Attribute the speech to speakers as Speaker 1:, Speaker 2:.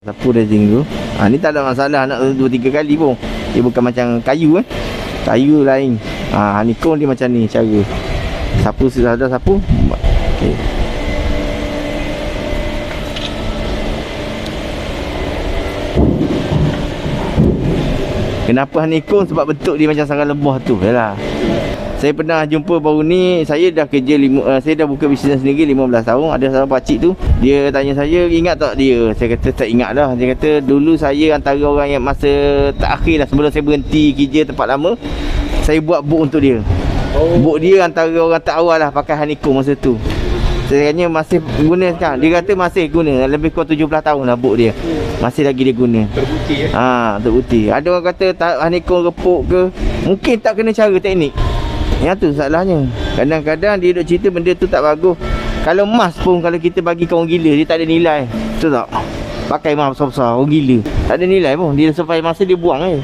Speaker 1: Sapu racing tu. Ni tak ada masalah nak 2-3 kali pun. Dia bukan macam kayu Kayu lain. Honeycomb dia macam ni cara. Sapu sudah ada sapu. Okey. Kenapa honeycomb? Sebab bentuk dia macam sarang lebah tu. Yalah. Saya pernah jumpa baru ni, saya dah kerja saya dah buka bisnes sendiri 15 tahun. Ada seorang pakcik tu, dia tanya saya, ingat tak dia? Saya kata tak ingat dah. Dia kata dulu saya antara orang yang masa terakhir lah sebelum saya berhenti kerja tempat lama, saya buat book untuk dia. Book dia antara orang terawal lah pakai honeycomb masa tu. Saya tanya masih guna sekarang. Dia kata masih guna, lebih kurang 17 tahun lah book dia. Masih lagi dia guna.
Speaker 2: Terbukti
Speaker 1: terbukti. Ada orang kata honeycomb repuk ke, mungkin tak kena cara teknik. Yang tu salahnya. Kadang-kadang dia duk cerita benda tu tak bagus. Kalau emas pun kalau kita bagi ke orang gila, dia tak ada nilai. Betul tak? Pakai emas besar-besar, orang gila, tak ada nilai pun. Dia sampai masa dia buang je.